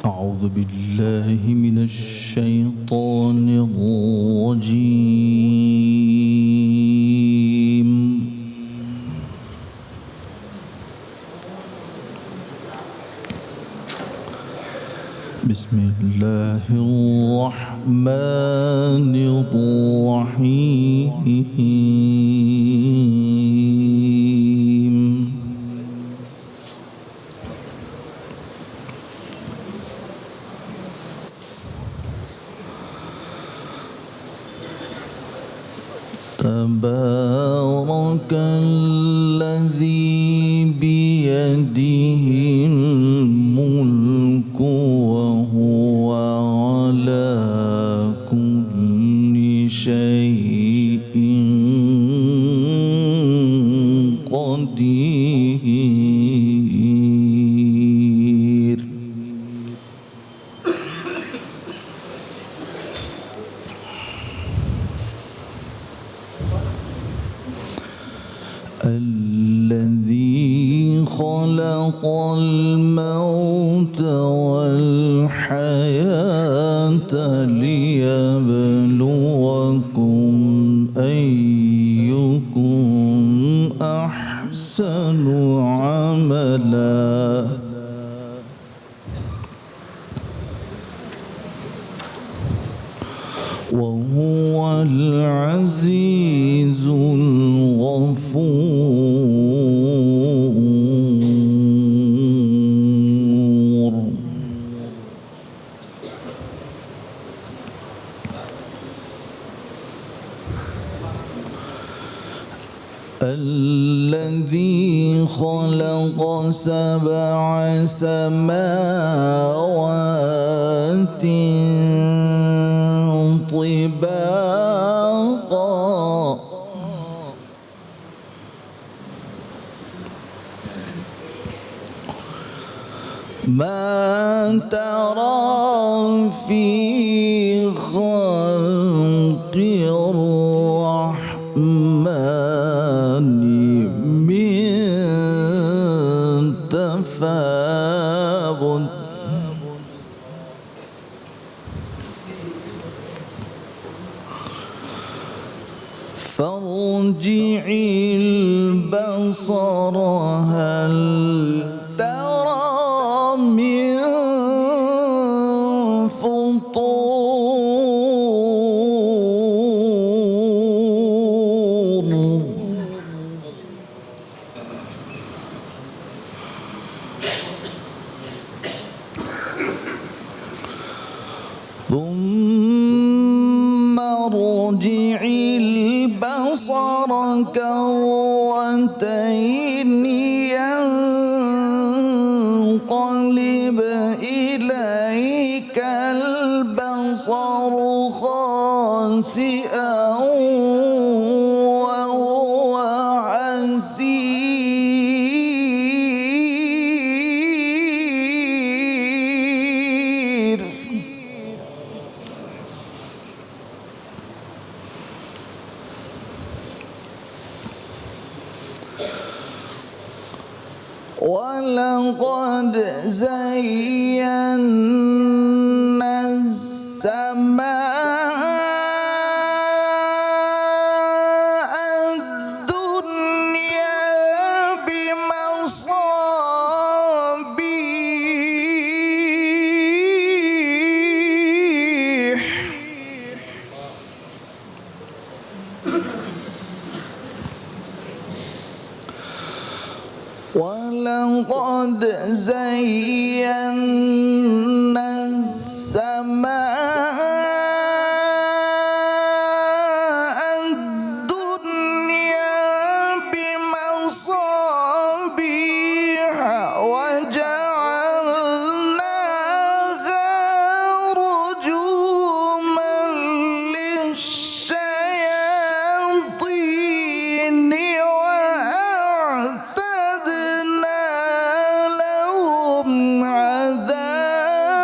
أعوذ بالله من الشيطان الرجيم. بسم الله الرحمن الرحيم. تبارك الذي بيده الملك وهو على كل شيء قدير. الذي خلق الموت والحياة ليبلوكم أيكم أحسن عملا وهو العزيز الغفور. الذي خلق 7 سماوات طباقا ما ترى في خلق الرحمن من تفاوت فارجع البصر هل ترى من فطور ثم ارجع البصر كرتين ينقلب إليك البصر خاسئا وهو حسير. ولقد زينا السماء الدنيا بمصابيح ولقد زينا السماء الدنيا بمصابيح وجعلناها رجوما للشياطين وأعتدنا لهم عذاب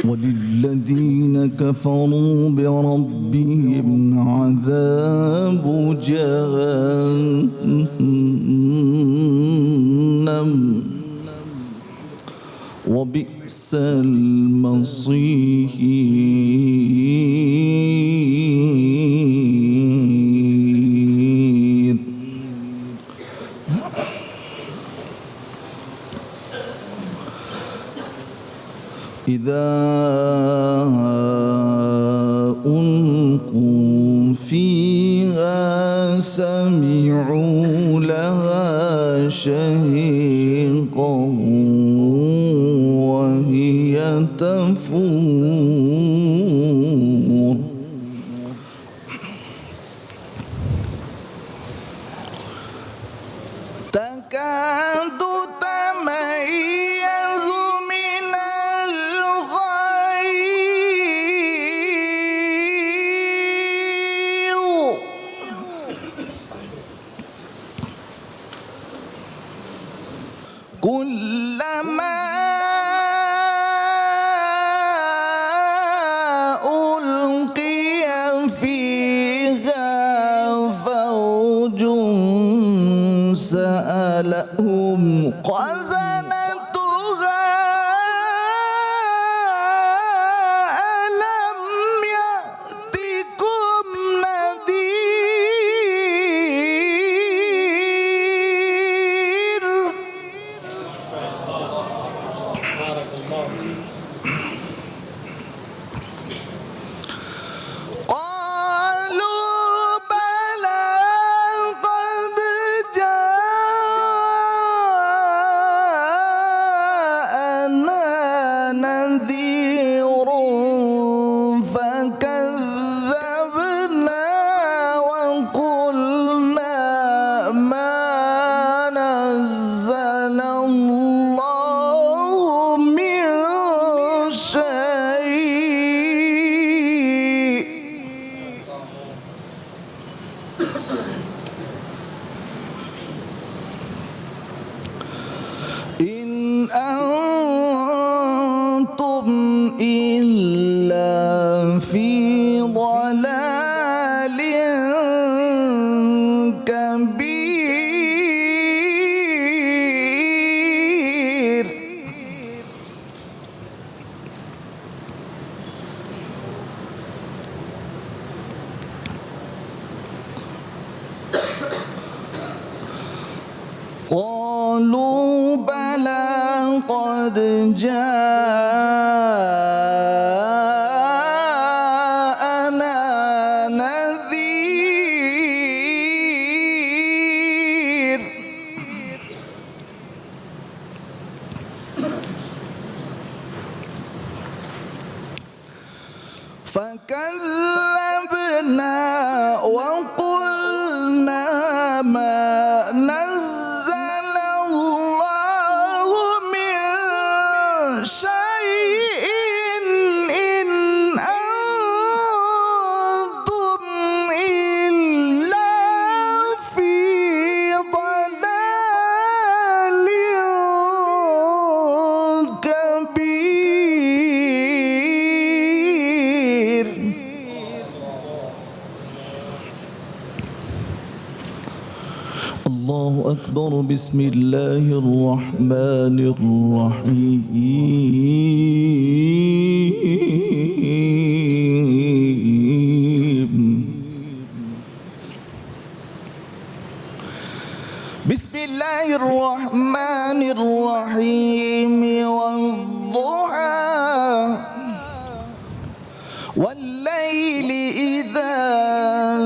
وللذين كفروا بربهم عذاب جهنم وبئس المصير. إذا ألقوا فيها سمعوا لها شهيقا وهي تفور تكاد تميز من الغيظ كلما ألقي فيها فوج سألهم خزنتها ألم يأتكم نذير قالوا بلى قد جاءنا نذير فكذبنا وقلنا ما نزل الله من شيء إن أنتم إلا في ضلال كبير. قالوا بلى قد جاءنا نذير فكذبنا وقلنا ما نزل الله من شيء إن أنتم إلا في ضلال كبير. الله أكبر. بسم الله الرحمن الرحيم. بسم الله الرحمن الرحيم والضحى والليل إذا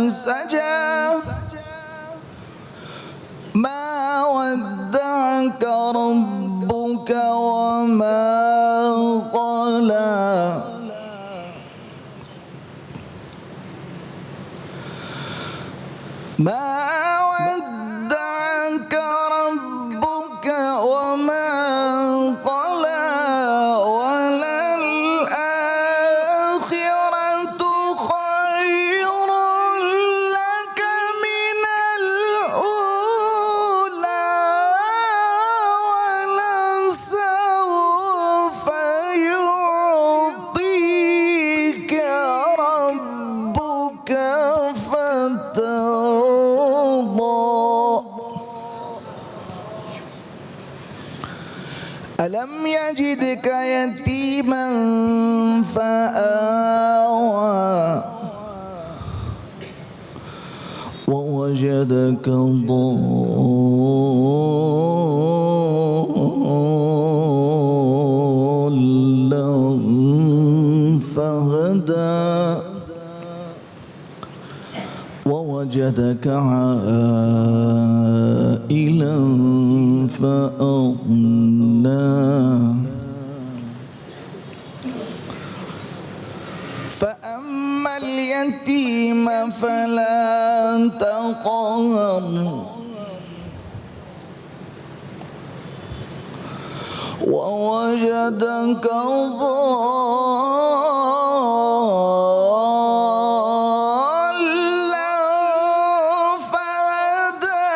سجى ما ودعك ربك وما قلى ما ودعك ربك وما قلى وللآخرة خير لك من الأولى ولسوف يعطيك ألم يجدك يتيما فآوى ووجدك ضالا فهدى ووجدك عائلا فأغنى فأما اليتيم فلا تقهر ووجدك ضالا فهدى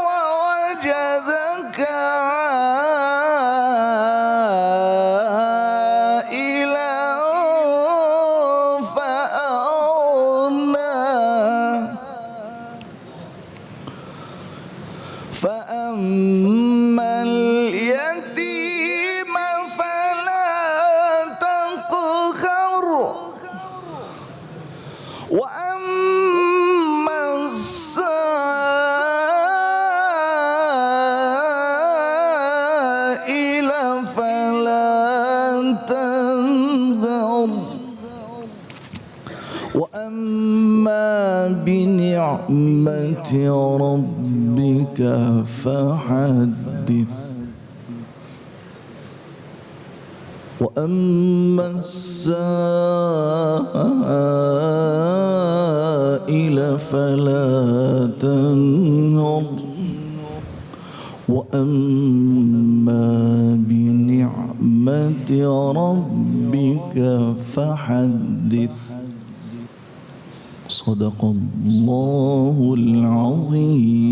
ووجدك عائلا فأغنى فأما اليتيم فلا تقهر وأما السائل فلا تنهر وأما بنعمة ربك فحدث وأما السائل فلا تنهر وأما بنعمة ربك فحدث. صدق الله العظيم.